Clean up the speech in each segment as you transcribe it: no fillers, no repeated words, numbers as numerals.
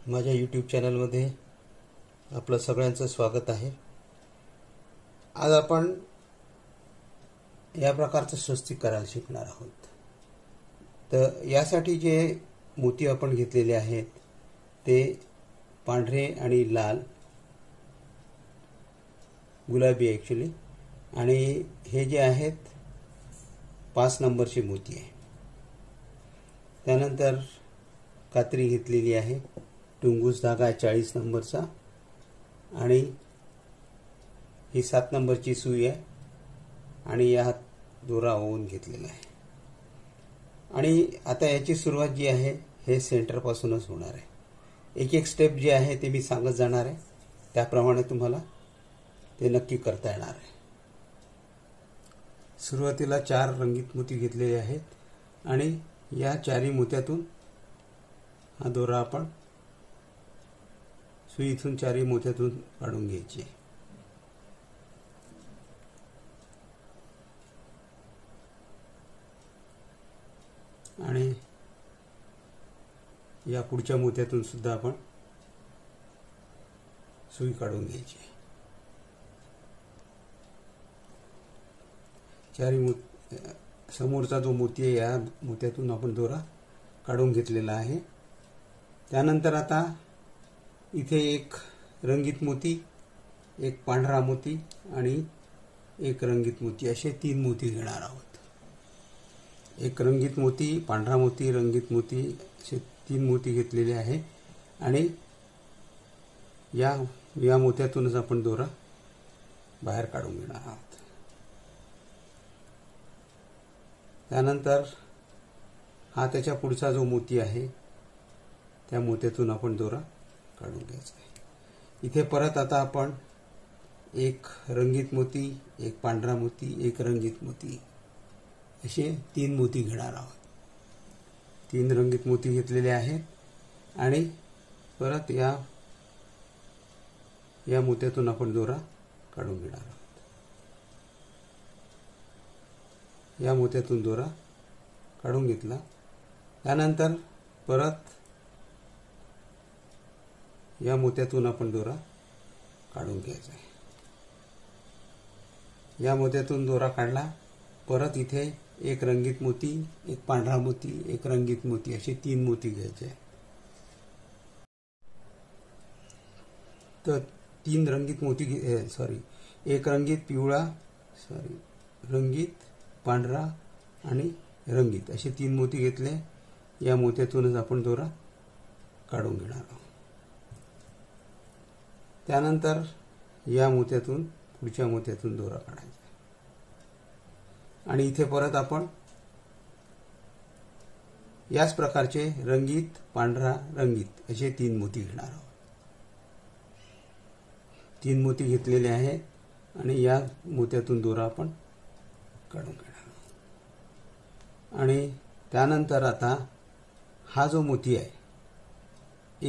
माझ्या यूट्यूब चॅनलमध्ये आपलं सगळ्यांचं स्वागत आहे। आज आपण या प्रकारचं स्वस्तिक करायला शिकणार आहोत। तर यासाठी जे मोती आपण घेतलेले आहेत ते पांढरे आणि लाल गुलाबी ॲक्च्युअली, आणि हे जे आहेत 5 नंबरचे मोती आहे। त्यानंतर कात्री घेतलेली आहे, टुंगूस धागा 40 नंबरचा, आणि ही 7 नंबरची सुई आहे, आणि या दोरा ओवून घेतलेला आहे। आणि आता याची सुरुवात जी आहे हे सेंटर पासूनच होणार आहे। एक एक स्टेप जे आहे ते मी सांगत जाणार आहे, त्याप्रमाणे तुम्हाला ते नक्की करता येणार आहे। सुरुवातीला 4 रंगीत मोती घेतलेले आहेत, आणि या 4ही मोत्यातून हा दोरा आपण सुईतून 4ही मोत्यातून काढून घ्यायची आहे। आणि या पुढच्या मोत्यातून सुद्धा आपण सुई काढून घ्यायची आहे। 4ही समोरचा जो मोती आहे या मोत्यातून आपण दोरा काढून घेतलेला आहे। त्यानंतर आता इथे एक रंगीत मोती, एक पांढरा मोती आणि एक रंगीत मोती असे 3 मोती घेणार आहोत। एक रंगीत मोती, पांढरा मोती, रंगीत मोती असे 3 मोती घेतलेले आहे, आणि या मोत्यातूनच आपण दोरा बाहेर काढून घेणार आहोत। त्यानंतर हा त्याच्या पुढचा जो मोती आहे त्या मोत्यातून आपण दोरा काढून घ्यायचा आहे। इथे परत आता आपण एक रंगीत मोती, एक पांढरा मोती, एक रंगीत मोती असे 3 मोती घेणार आहोत। 3 रंगीत मोती घेतलेले आहेत, आणि परत या मोत्यातून आपण दोरा काढून घेणार आहोत। या मोत्यातून दोरा काढून घेतला। त्यानंतर परत या मोत्यातून आपण दोरा काढून घ्यायचा आहे। या मोत्यातून दोरा काढला, परत इथे एक रंगीत मोती, एक पांढरा मोती, एक रंगीत मोती असे 3 मोती घ्यायचे आहेत। तर 3 रंगीत मोती एक रंगीत पिवळा, रंगीत पांढरा आणि रंगीत असे 3 मोती घेतले। या मोत्यातूनच आपण दोरा काढून घेणार आहोत। त्यानंतर या मोत्यातून पुढच्या मोत्यातून दोरा काढायचा, आणि इथे परत आपण याच प्रकारचे रंगीत, पांढरा, रंगीत असे 3 मोती घेणार आहोत। 3 मोती घेतलेले आहेत, आणि या मोत्यातून दोरा आपण काढून घेणार आहोत। आणि त्यानंतर आता हा जो मोती आहे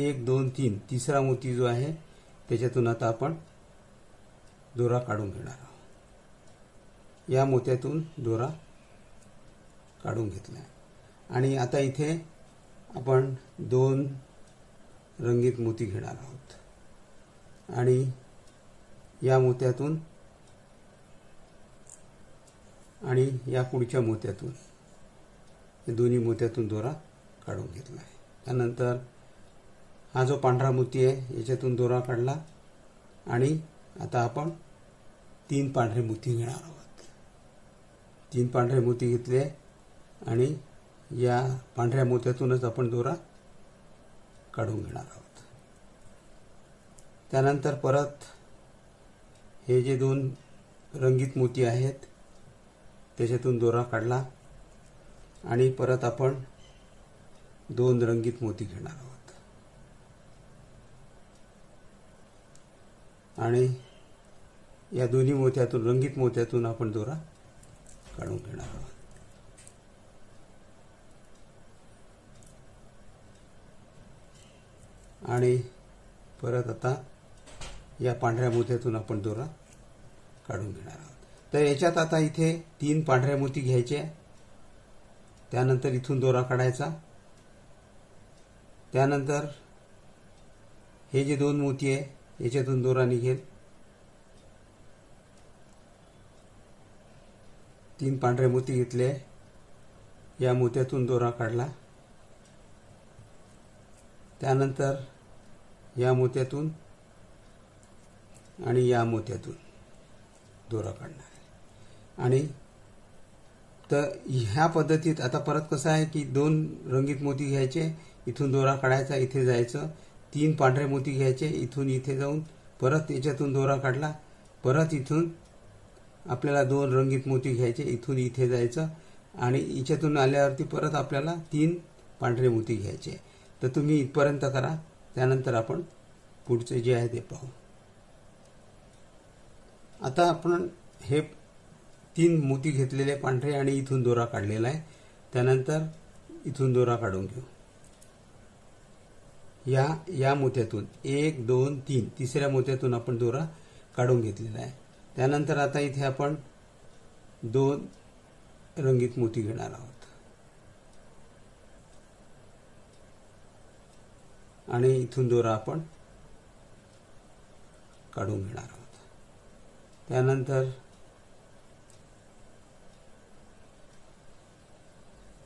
1, 2, 3 तिसरा मोती जो आहे त्याच्यातून आता आपण दोरा काढून घेणार आहोत। या मोत्यातून दोरा काढून घेतला, आणि आता इथे आपण 2 रंगीत मोती घेणार आहोत, आणि या मोत्यातून आणि या पुढच्या मोत्यातून, या दोन्ही मोत्यातून दोरा काढून घेतला आहे। त्यानंतर हा जो पांढरा मोती आहे याच्यातून दोरा काढला, आणि आता आपण 3 पांढरे मोती घेणार आहोत। 3 पांढरे मोती घेतले, आणि या पांढऱ्या मोत्यातूनच आपण दोरा काढून घेणार आहोत। त्यानंतर परत हे जे 2 रंगीत मोती आहेत त्याच्यातून दोरा काढला, आणि परत आपण 2 रंगीत मोती घेणार आहोत, आणि या दोन्ही मोत्यातून, रंगीत मोत्यातून आपण दोरा काढून घेणार आहोत। आणि परत आता या पांढऱ्या मोत्यातून आपण दोरा काढून घेणार आहोत। तर याच्यात आता इथे 3 पांढऱ्या मोती घ्यायचे, त्यानंतर इथून दोरा काढायचा, त्यानंतर हे जे दोन मोती आहे याच्यातून दोरा निघेल, 3 पांढरे मोती घेतले, या मोत्यातून दोरा काढला, त्यानंतर या मोत्यातून आणि या मोत्यातून दोरा काढणार आहे. आणि तर ह्या पद्धतीत आता परत कसं आहे की 2 रंगीत मोती घ्यायचे, इथून दोरा काढायचा, इथे जायचं, 3 पांढरे मोती घ्यायचे, इथून इथे जाऊन परत याच्यातून दोरा काढला, परत इथून आपल्याला 2 रंगीत मोती घ्यायचे, इथून इथे जायचं आणि याच्यातून आल्यावरती परत आपल्याला 3 पांढरे मोती घ्यायचे. तर तुम्ही इथपर्यंत करा, त्यानंतर आपण पुढचे जे आहे ते पाहू. आता आपण हे 3 मोती घेतलेले पांढरे आणि इथून दोरा काढलेला आहे, त्यानंतर इथून दोरा काढून घेऊ. या मोत्यातून 1 2 3 तिसऱ्या मोत्यातून आपण दोरा काढून घेतलेला आहे. त्यानंतर आता इथे आपण 2 रंगीत मोती घेणार आहोत आणि इथून दोरा आपण काढून घेणार आहोत. त्यानंतर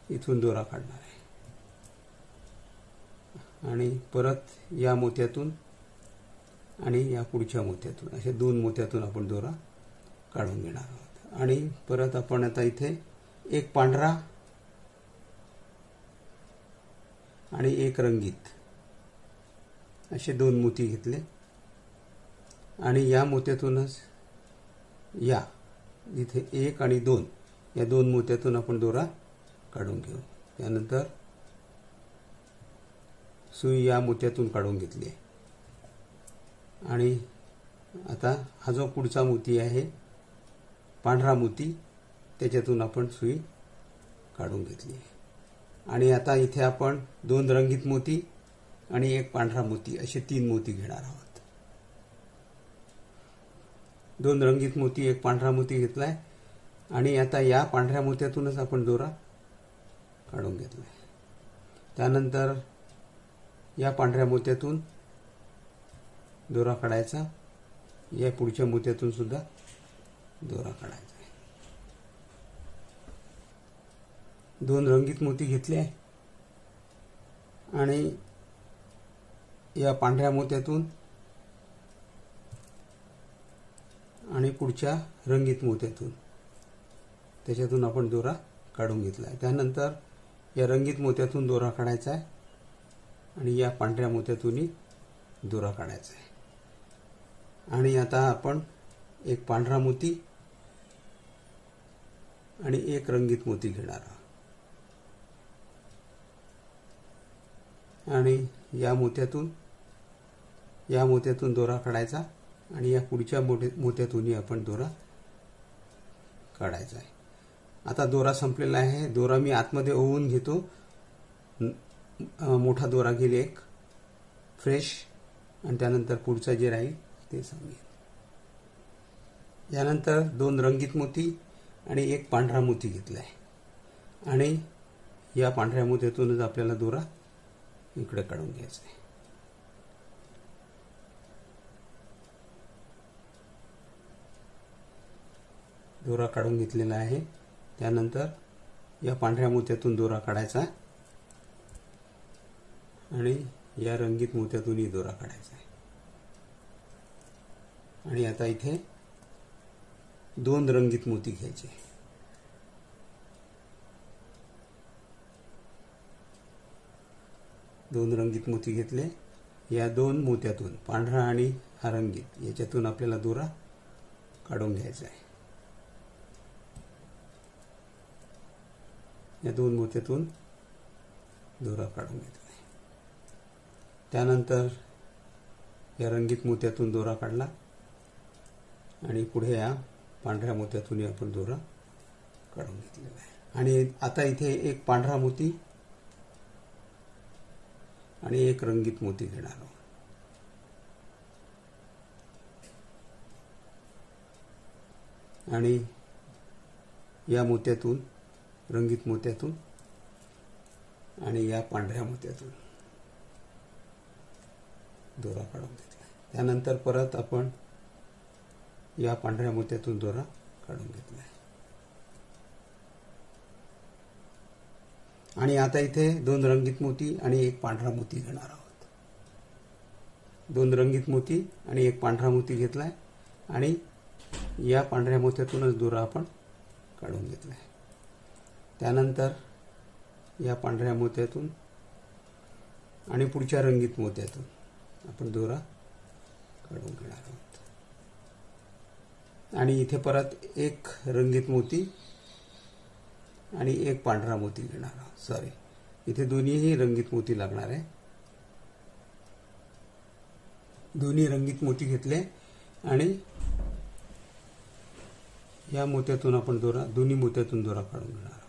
इथून दोरा काढणार आहे आणि परत या मोत्यातून आणि या पुढच्या मोत्यातून, अशा 2 मोत्यातून आपण दोरा काढून घेणार आहोत. आणि परत आपण आता इथे 1 पांढरा आणि 1 रंगीत असे 2 मोती घेतले आणि या मोत्यातूनच या इथे 1 आणि 2 या 2 मोत्यातून आपण दोरा काढून घेऊ. त्यानंतर सुई या मोत्यातून काढून घेतली आणि आता हा जो पुढचा मोती आहे पांढरा मोती, त्याच्यातून आपण सुई काढून घेतली आणि आता इथे आपण 2 रंगीत मोती आणि 1 पांढरा मोती असे 3 मोती घेणार आहोत. 2 रंगीत मोती 1 पांढरा मोती घेतलाय आणि आता या पांढऱ्या मोत्यातूनच आपण दोरा काढून घेतलाय. त्यानंतर या पांढऱ्या मोत्यातून दोरा काढायचा, या पुढच्या मोत्यातून सुद्धा दोरा काढायचा आहे. 2 रंगीत मोती घेतले आणि या पांढऱ्या मोत्यातून आणि पुढच्या रंगीत मोत्यातून त्याच्यातून आपण दोरा काढून घेतला आहे. त्यानंतर या रंगीत मोत्यातून दोरा काढायचा आहे आणि या पांढऱ्या मोत्यातूनही दोरा काढायचा आहे. आणि आता आपण 1 पांढरा मोती आणि 1 रंगीत मोती घेणार आहोत आणि या मोत्यातून दोरा काढायचा आणि या पुढच्या मोत्यातूनही आपण दोरा काढायचा आहे. आता दोरा संपलेला आहे. दोरा मी आतमध्ये ओवून घेतो, मोठा दोरा घेईल 1 फ्रेश आणि त्यानंतर पुढचा जे राहील ते सांगेल. यानंतर 2 रंगीत मोती आणि 1 पांढरा मोती घेतला आहे आणि या पांढऱ्या मोत्यातूनच आपल्याला दोरा इकडे काढून घ्यायचा आहे. दोरा काढून घेतलेला आहे. त्यानंतर या पांढऱ्या मोत्यातून दोरा काढायचा आणि या रंगीत मोत्यातूनही दोरा काढायचा आहे. आणि आता इथे 2 रंगीत मोती घ्यायचे. दोन रंगीत मोती घेतले. या 2 मोत्यातून पांढरा आणि हा रंगीत याच्यातून आपल्याला दोरा काढून घ्यायचा आहे. या 2 मोत्यातून दोरा काढून घेतला. त्यानंतर या रंगीत मोत्यातून दोरा काढला आणि पुढे या पांढऱ्या मोत्यातून आपण दोरा काढून घेतलेला आहे. आणि आता इथे 1 पांढरा मोती आणि 1 रंगीत मोती घेणार आहोत. आणि या मोत्यातून, रंगीत मोत्यातून आणि या पांढऱ्या मोत्यातून दोरा काढून घेतला. त्यानंतर परत आपण या पांढऱ्या मोत्यातून दोरा काढून घेतला. आणि आता इथे 2 रंगीत मोती आणि एक पांढरा मोती घेणार आहोत. 2 रंगीत मोती आणि एक पांढरा मोती घेतलाय आणि या पांढऱ्या मोत्यातूनच दोरा आपण काढून घेतलाय. त्यानंतर या पांढऱ्या मोत्यातून आणि पुढच्या रंगीत मोत्यातून आपण दोरा काढून घेणार आहोत. आणि इथे परत एक रंगीत मोती आणि एक पांढरा मोती घेणार आहोत. सॉरी, इथे दोन्हीही रंगीत मोती लागणार आहे. दोन्ही रंगीत मोती घेतले आणि या मोत्यातून आपण दोन्ही मोत्यातून दोरा काढून घेणार आहोत.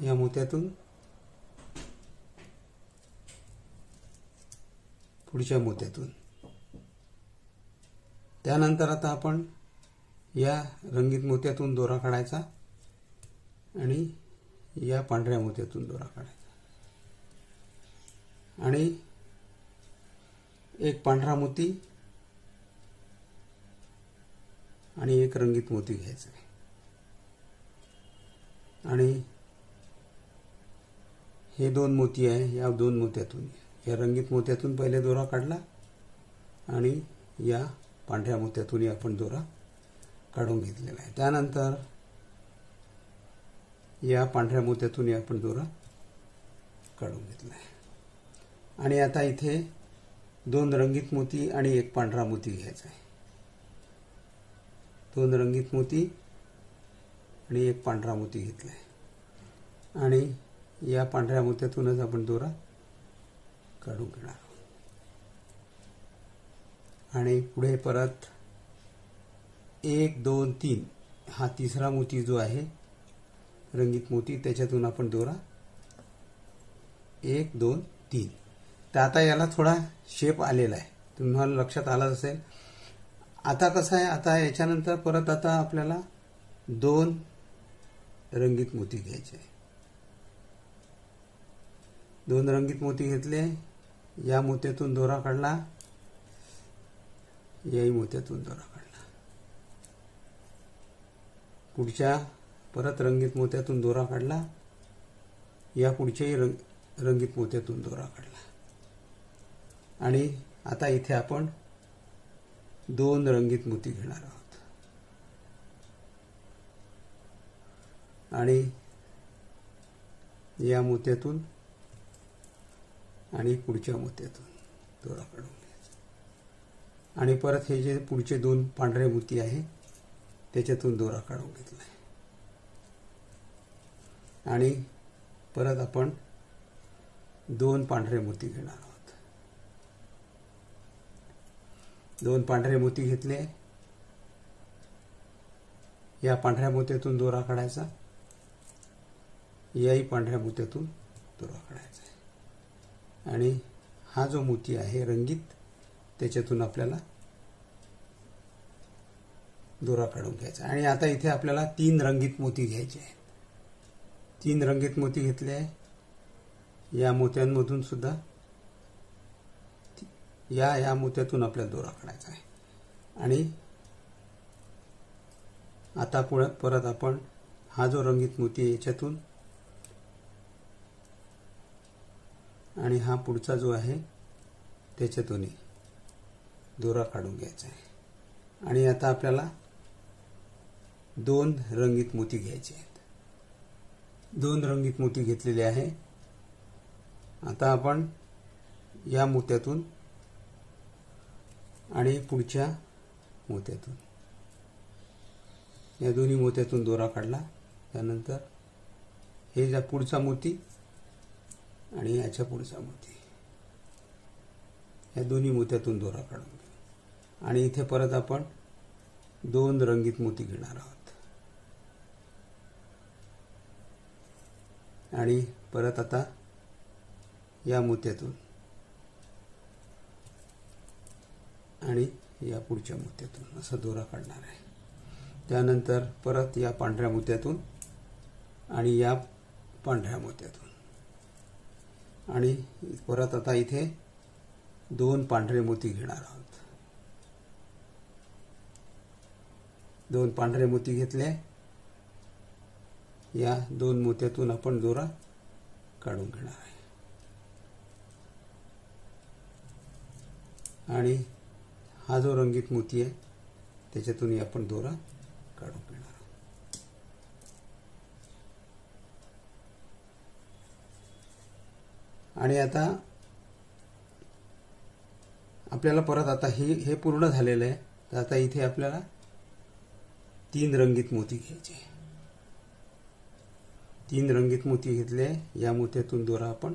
या मोत्यातून पुढच्या मोत्यातून. त्यानंतर आता आपण या रंगीत मोत्यातून दोरा काढायचा आणि या पांढऱ्या मोत्यातून दोरा काढायचा आणि एक पांढरा मोती आणि एक रंगीत मोती घ्यायचा आहे. आणि हे 2 मोती आहे. या 2 मोत्यातून, या रंगीत मोत्यातून पहिले दोरा काढला आणि या पांढऱ्या मोत्यातूनही आपण दोरा काढून घेतलेला आहे. त्यानंतर या पांढऱ्या मोत्यातूनही आपण दोरा काढून घेतला आहे. आणि आता इथे 2 रंगीत मोती आणि एक पांढरा मोती घ्यायचा आहे. 2 रंगीत मोती आणि एक पांढरा मोती घेतला आहे आणि या पांढऱ्या मोत्यातूनच आपण दोरा काढून घेणार आहोत. आणि पुढे परत 1 2 3 हा तिसरा मोती जो आहे रंगीत मोती, त्याच्यातून आपण दोरा 1 2 3. तर आता याला थोडा शेप आलेला आहे, तुम्हाला लक्षात आलं असेल. आता कसं आहे, आता याच्यानंतर परत आता आपल्याला 2 रंगीत मोती घ्यायचे आहे. 2 रंगीत मोती घेतले, या मोत्यातून दोरा काढला, याही मोत्यातून दोरा काढला. पुढच्या परत रंगीत मोत्यातून दोरा काढला, या पुढच्याही रंगीत मोत्यातून दोरा काढला. आणि आता इथे आपण 2 रंगीत मोती घेणार आहोत आणि या मोत्यातून आणि पुढच्या मोत्यातून दोरा काढून घ्यायचा. आणि परत हे जे पुढचे 2 पांढरे मोती आहे त्याच्यातून दोरा काढून घेतला. आणि परत आपण 2 पांढरे मोती घेणार आहोत. 2 पांढरे मोती घेतले, या पांढऱ्या मोत्यातून दोरा काढायचा, याही पांढऱ्या मोत्यातून दोरा काढायचा आहे. आणि हा जो मोती आहे रंगीत, त्याच्यातून आपल्याला दोरा काढून घ्यायचा. आणि आता इथे आपल्याला 3 रंगीत मोती घ्यायचे आहेत. 3 रंगीत मोती घेतले आहे, या मोत्यांमधून सुद्धा या मोत्यातून आपल्याला दोरा काढायचा आहे. आणि आता परत आपण हा जो रंगीत मोती आहे याच्यातून आणि हा पुढचा जो आहे त्याच्यातूनही दोरा काढून घ्यायचा आहे. आणि आता आपल्याला 2 रंगीत मोती घ्यायचे आहेत. 2 रंगीत मोती घेतलेले आहे. आता आपण या मोत्यातून आणि पुढच्या मोत्यातून, या दोन्ही मोत्यातून दोरा काढला. त्यानंतर हे ज्या पुढचा मोती आणि याच्या पुढचा मोती, या दोन्ही मोत्यातून दोरा काढून घेऊ. आणि इथे परत आपण 2 रंगीत मोती घेणार आहोत. आणि परत आता या मोत्यातून आणि या पुढच्या मोत्यातून असा दोरा काढणार आहे. त्यानंतर परत या पांढऱ्या मोत्यातून आणि या पांढऱ्या मोत्यातून आणि परत आता इथे 2 पांढरे मोती घेणार आहोत. 2 पांढरे मोती घेतले. या 2 मोत्यातून आपण दोरा काढून घेणार आहे. आणि हा जो रंगीत मोती आहे त्याच्यातून आपण दोरा काढून घेणार आहोत. आणि आता आपल्याला परत आता हे पूर्ण झालेलं आहे. तर आता इथे आपल्याला 3 रंगीत मोती घ्यायचे. 3 रंगीत मोती घेतले. या मोत्यातून दोरा आपण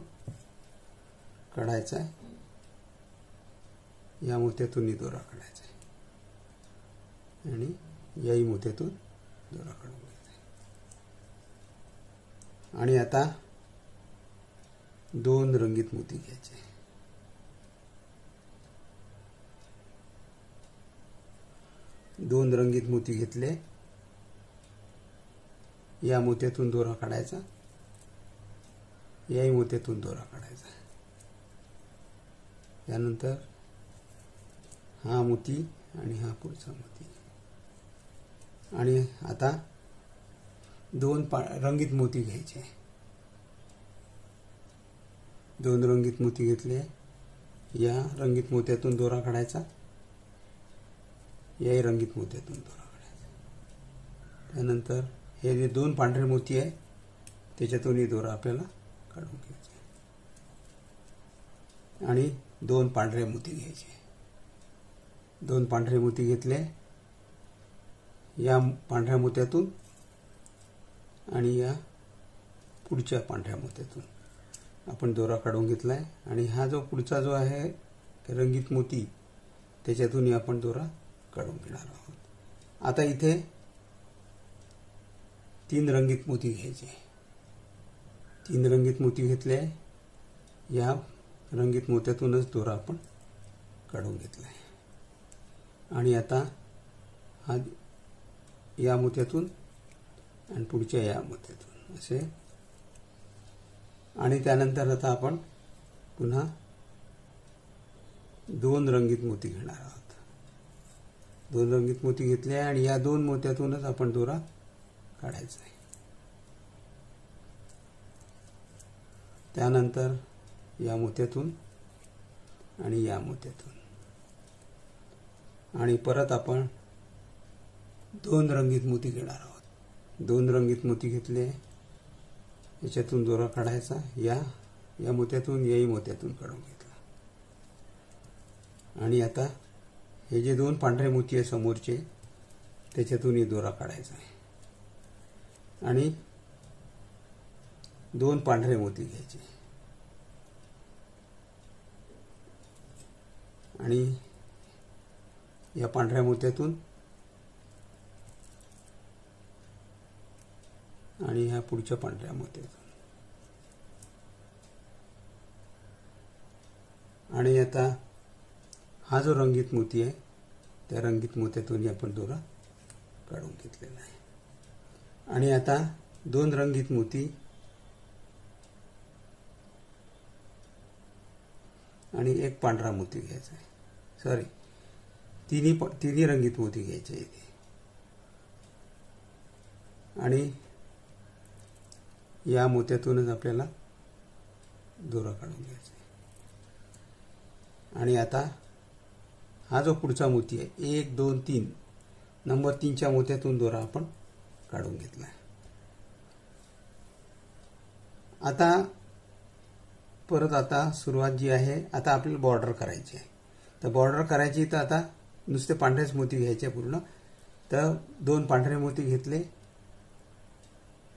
काढायचा आहे. या मोत्यातूनही दोरा काढायचा आहे आणि याही मोत्यातून दोरा काढून घ्यायचा आहे. आणि आता 2 रंगीत मोती घ्यायचे. 2 रंगीत मोती घेतले. या मोत्यातून दोरा काढायचा. याही मोत्यातून दोरा काढायचा. त्यानंतर हा मोती आणि हा पुढचा मोती. आणि आता 2 रंगीत मोती घ्यायचे. 2 रंगीत मोती घेतले. या रंगीत मोत्यातून दोरा काढायचा. याही रंगीत मोत्यातून दोरा काढायचा. त्यानंतर हे जे 2 पांढरे मोती आहे त्याच्यातूनही दोरा आपल्याला काढून घ्यायचा. आणि 2 पांढरे मोती घ्यायचे. 2 पांढरे मोती घेतले. या पांढऱ्या मोत्यातून आणि या पुढच्या पांढऱ्या मोत्यातून आपण दोरा काढून घेतलाय. आणि हा जो पुढचा जो आहे रंगीत मोती त्याच्यातूनही आपण दोरा काढून घेणार आहोत. आता इथे 3 रंगीत मोती घ्यायचे. 3 रंगीत मोती घेतले. या रंगीत मोत्यातूनच दोरा आपण काढून घेतलाय. आणि आता हा या मोत्यातून आणि पुढच्या या मोत्यातून असे. आणि त्यानंतर आता आपण पुन्हा 2 रंगीत मोती घेणार आहोत. 2 रंगीत मोती घेतले आणि या 2 मोत्यातूनच आपण दोरा काढायचा आहे. त्यानंतर या मोत्यातून आणि या मोत्यातून. आणि परत आपण 2 रंगीत मोती घेणार आहोत. 2 रंगीत मोती घेतले. याच्यातून दोरा काढायचा. या मोत्यातून याही मोत्यातून काढून घेतला. आणि आता हे जे 2 पांढरे मोती आहे समोरचे त्याच्यातूनही दोरा काढायचा आहे. आणि 2 पांढरे मोती घ्यायचे. आणि या पांढऱ्या मोत्यातून आणि ह्या पुढच्या पांढऱ्या मोत्यातून. आणि आता हा जो रंगीत मोती आहे त्या रंगीत मोत्यातून आपण दोरा काढून घेतलेला आहे. आणि आता 2 रंगीत मोती आणि 1 पांढरा मोती घ्यायचा आहे. सॉरी, तिन्ही रंगीत मोती घ्यायचे इथे. आणि या मोत्यातूनच आपल्याला दोरा काढून घ्यायचा आहे. आणि आता हा जो पुढचा मोती आहे 1, 2, 3 नंबर 3च्या मोत्यातून दोरा आपण काढून घेतला आहे. आता परत आता सुरुवात जी आहे, आता आपल्याला बॉर्डर करायची आहे. तर बॉर्डर करायची तर आता नुसते पांढरेच मोती घ्यायचे पूर्ण. तर 2 पांढरे मोती घेतले.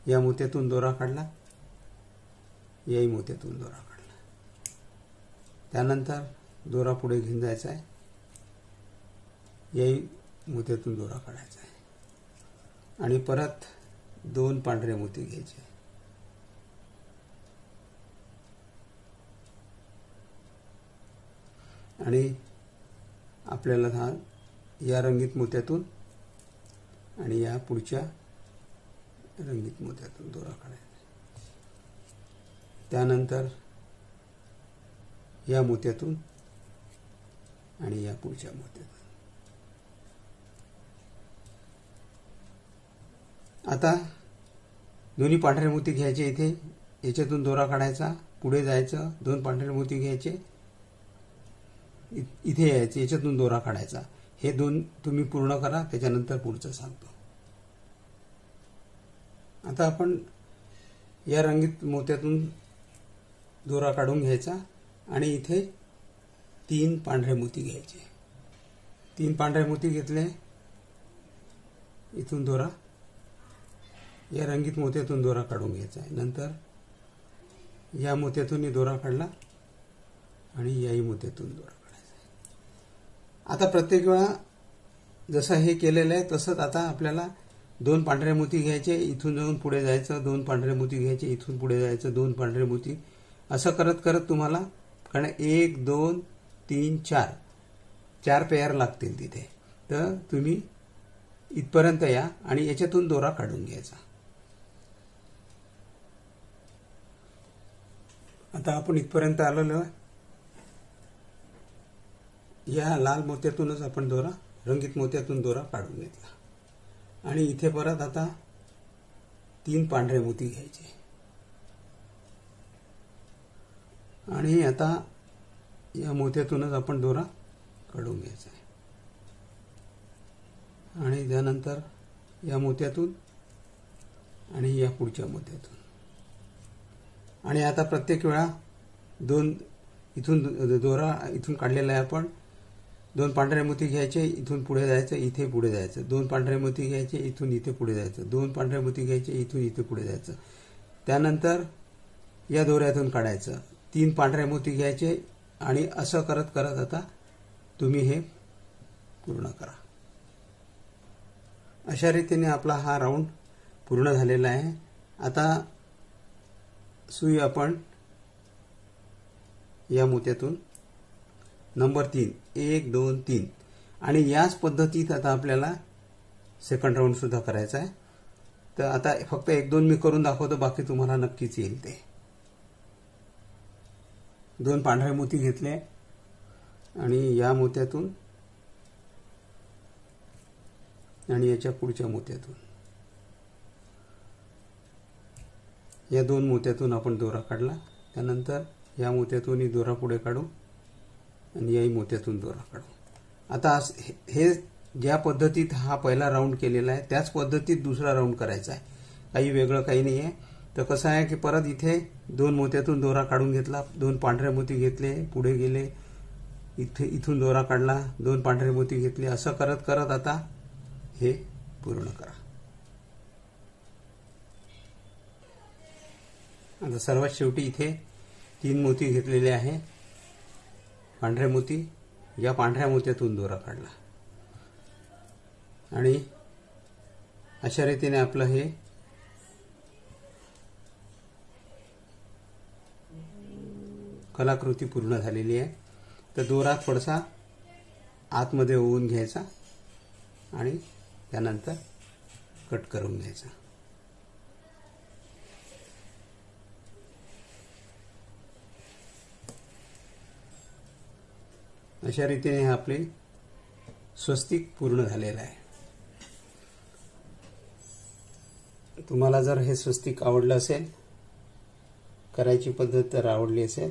या मोत्यातून दोरा काढला. याही मोत्यातून दोरा काढला. त्यानंतर दोरा पुढे घेऊन जायचा आहे. याही मोत्यातून दोरा काढायचा आहे. आणि परत 2 पांढरे मोती घ्यायचे. आणि आपल्याला हा या रंगीत मोत्यातून आणि या पुढच्या रंगीत मोत्यातून दोरा काढायचा. त्यानंतर या मोत्यातून आणि या पुढच्या मोत्यातून. आता दोन्ही पांढरे मोती घ्यायचे, इथे याच्यातून दोरा काढायचा, पुढे जायचं, दोन पांढरे मोती घ्यायचे, इथे यायचे, याच्यातून दोरा काढायचा. हे दोन तुम्ही पूर्ण करा, त्याच्यानंतर पुढचं सांगतो. आता आपण या रंगीत मोत्यातून दोरा काढून घ्यायचा आणि इथे 3 पांढरे मोती घ्यायचे. 3 पांढरे मोती घेतले, इथून दोरा या रंगीत मोत्यातून दोरा काढून घ्यायचा आहे. नंतर या मोत्यातूनही दोरा काढला आणि याही मोत्यातून दोरा काढायचा आहे. आता प्रत्येक वेळा जसं हे केलेलं आहे तसंच आता आपल्याला 2 पांढरे मोती घ्यायचे, इथून जाऊन पुढे जायचं, 2 पांढरे मोती घ्यायचे, इथून पुढे जायचं, 2 पांढरे मोती, असं करत करत तुम्हाला कारण 1 2 3 4 पेअर लागतील तिथे. तर तुम्ही इथपर्यंत या आणि याच्यातून दोरा काढून घ्यायचा. आता आपण इथपर्यंत आलेलो आहे. या लाल मोत्यातूनच आपण दोरा, रंगीत मोत्यातून दोरा काढून घेतला आणि इथे परत आता 3 पांढरे मोती घ्यायचे आणि आता या मोत्यातूनच आपण दोरा काढून घ्यायचा आहे आणि त्यानंतर या मोत्यातून आणि या पुढच्या मोत्यातून. आणि आता प्रत्येक वेळा 2 इथून दोरा इथून काढलेला आहे आपण, 2 पांढरे मोती घ्यायचे, इथून पुढे जायचं, इथे पुढे जायचं, 2 पांढरे मोती घ्यायचे, इथून इथे पुढे जायचं, 2 पांढरे मोती घ्यायचे, इथून इथे पुढे जायचं. त्यानंतर या दोऱ्यातून काढायचं, 3 पांढरे मोती घ्यायचे आणि असं करत करत आता तुम्ही हे पूर्ण करा. अशा रीतीने आपला हा राऊंड पूर्ण झालेला आहे. आता सुई आपण या मोत्यातून नंबर 3 1 2 3 आणि याच पद्धतीत आता आपल्याला सेकंड राऊंड सुद्धा करायचा आहे. तर आता फक्त 1 2 मी करून दाखवतो, बाकी तुम्हाला नक्कीच येईल ते. 2 पांढरे मोती घेतले आणि या मोत्यातून आणि याच्या पुढच्या मोत्यातून या 2 मोत्यातून आपण दोरा काढला. त्यानंतर या मोत्यातूनही दोरा पुढे काढू आणि याही मोत्यातून दोरा काढू. आता हे ज्या पद्धतीत हा पहिला राऊंड केलेला आहे त्याच पद्धतीत दुसरा राऊंड करायचा आहे, काही वेगळं काही नाही आहे. तर कसं आहे की परत इथे 2 मोत्यातून दोरा काढून घेतला, 2 पांढरे मोती घेतले, पुढे गेले, इथून दोरा काढला, 2 पांढरे मोती घेतले, असं करत करत आता हे पूर्ण करा. आता सर्वात शेवटी इथे 3 मोती घेतलेले आहे, पांढरे मोती, या पांढऱ्या मोत्यातून दोरा काढला आणि अशा रीतीने आपलं हे कलाकृती पूर्ण झालेली आहे. तर दोरा थोडासा आतमध्ये ओवून घ्यायचा आणि त्यानंतर कट करून घ्यायचा. अशा रीतीने आपले स्वस्तिक पूर्ण झालेलं आहे. तुम्हाला जर हे स्वस्तिक आवडलं असेल, करायची पद्धत जर आवडली असेल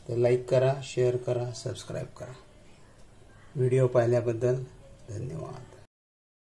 तर लाईक करा, शेअर करा, सबस्क्राईब करा. व्हिडिओ पाहिल्याबद्दल धन्यवाद.